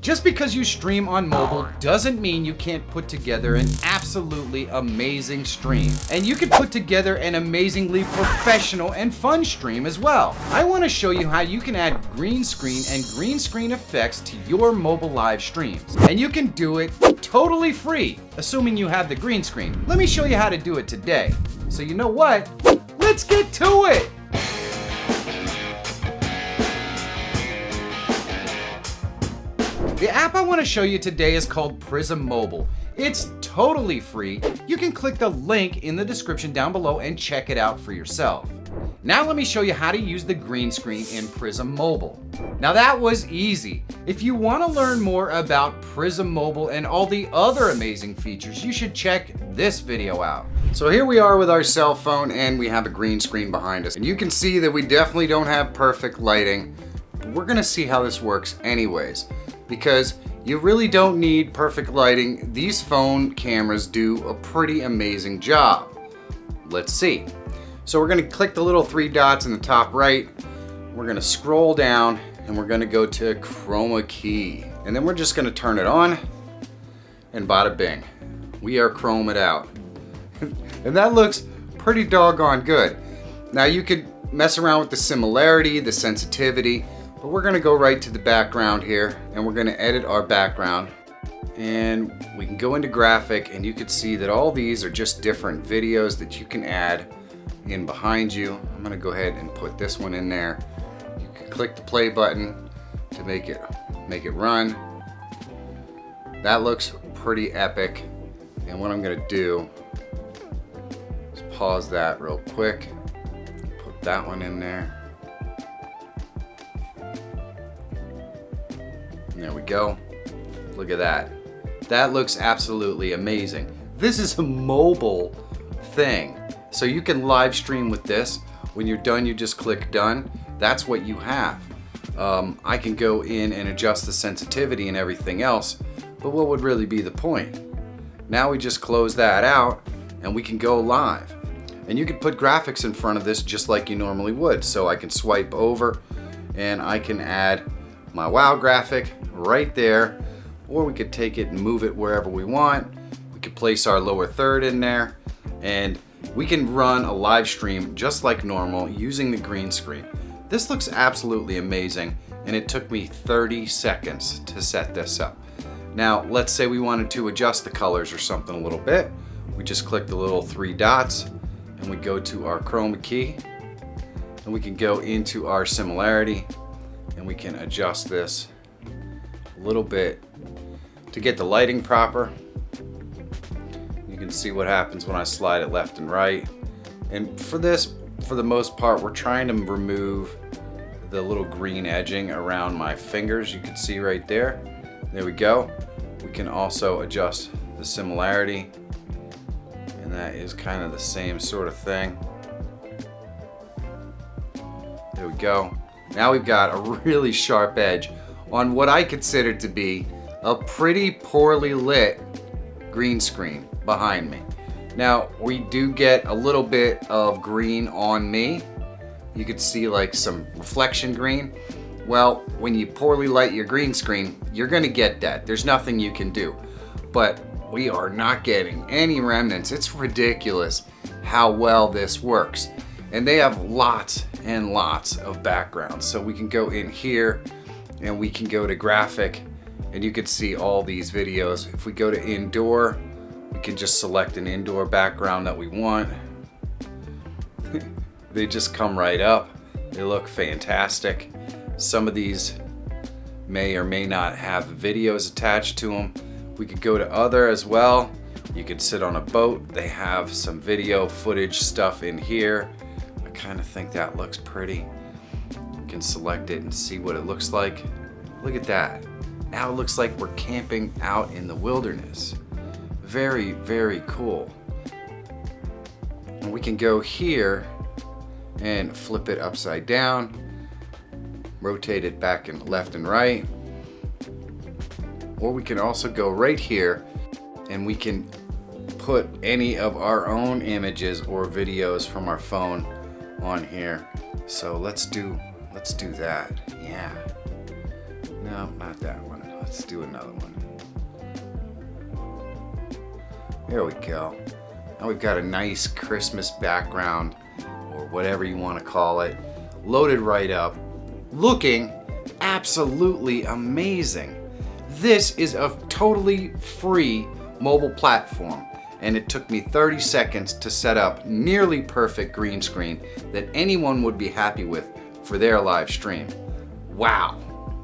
Just because you stream on mobile doesn't mean you can't put together an absolutely amazing stream. And you can put together an amazingly professional and fun stream as well. I want to show you how you can add green screen and green screen effects to your mobile live streams. And you can do it totally free, assuming you have the green screen. Let me show you how to do it today. So you know what? Let's get to it! The app I want to show you today is called Prism Mobile. It's totally free. You can click the link in the description down below and check it out for yourself. Now let me show you how to use the green screen in Prism Mobile. Now that was easy. If you want to learn more about Prism Mobile and all the other amazing features, you should check this video out. So here we are with our cell phone and we have a green screen behind us. And you can see that we definitely don't have perfect lighting. But we're gonna see how this works anyways, because you really don't need perfect lighting. These phone cameras do a pretty amazing job. Let's see. So we're gonna click the little 3 dots in the top right. We're gonna scroll down and we're gonna go to chroma key. And then we're just gonna turn it on and bada bing. We are chromed out. And that looks pretty doggone good. Now you could mess around with the similarity, the sensitivity, but we're gonna go right to the background here and we're gonna edit our background. And we can go into graphic and you can see that all these are just different videos that you can add in behind you. I'm gonna go ahead and put this one in there. You can click the play button to make it run. That looks pretty epic. And what I'm gonna do is pause that real quick. Put that one in there. There we go. Look at that. That looks absolutely amazing. This is a mobile thing. So you can live stream with this. When you're done, you just click done. That's what you have. I can go in and adjust the sensitivity and everything else, but what would really be the point? Now we just close that out and we can go live. And you can put graphics in front of this just like you normally would. So I can swipe over and I can add my wow graphic right there, or we could take it and move it wherever we want. We could place our lower third in there and we can run a live stream just like normal using the green screen. This looks absolutely amazing and it took me 30 seconds to set this up. Now let's say we wanted to adjust the colors or something a little bit. We just click the little 3 dots and we go to our chroma key and we can go into our similarity and we can adjust this a little bit to get the lighting proper. You can see what happens when I slide it left and right. And for this, for the most part, we're trying to remove the little green edging around my fingers. You can see right there. There we go. We can also adjust the similarity, and that is kind of the same sort of thing. There we go. Now we've got a really sharp edge on what I consider to be a pretty poorly lit green screen behind me. Now we do get a little bit of green on me. You could see like some reflection green. Well, when you poorly light your green screen, you're gonna get that. There's nothing you can do. But we are not getting any remnants. It's ridiculous how well this works. And they have lots and lots of backgrounds. So we can go in here and we can go to graphic and you can see all these videos. If we go to indoor, we can just select an indoor background that we want. They just come right up. They look fantastic. Some of these may or may not have videos attached to them. We could go to other as well. You could sit on a boat. They have some video footage stuff in here. I kind of think that looks pretty. You can select it and see what it looks like. Look at that. Now it looks like we're camping out in the wilderness. Very, very cool. And we can go here and flip it upside down, rotate it back and left and right. Or we can also go right here and we can put any of our own images or videos from our phone on here. So let's do that. Yeah. No, not that one. Let's do another one. There we go. Now we've got a nice Christmas background, or whatever you want to call it, loaded right up, looking absolutely amazing. This is a totally free mobile platform, and it took me 30 seconds to set up nearly perfect green screen that anyone would be happy with for their live stream. Wow,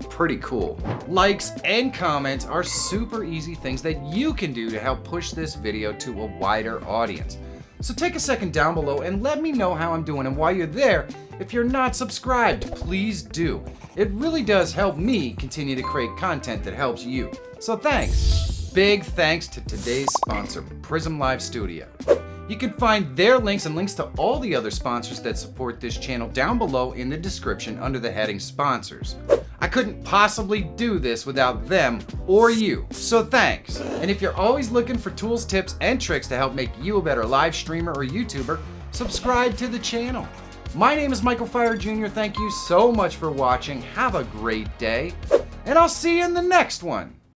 pretty cool. Likes and comments are super easy things that you can do to help push this video to a wider audience. So take a second down below and let me know how I'm doing, and while you're there, if you're not subscribed, please do. It really does help me continue to create content that helps you. So thanks. Big thanks to today's sponsor, Prism Live Studio. You can find their links and links to all the other sponsors that support this channel down below in the description under the heading Sponsors. I couldn't possibly do this without them or you, so thanks. And if you're always looking for tools, tips, and tricks to help make you a better live streamer or YouTuber, subscribe to the channel. My name is Michael Feyrer Jr. Thank you so much for watching. Have a great day, and I'll see you in the next one.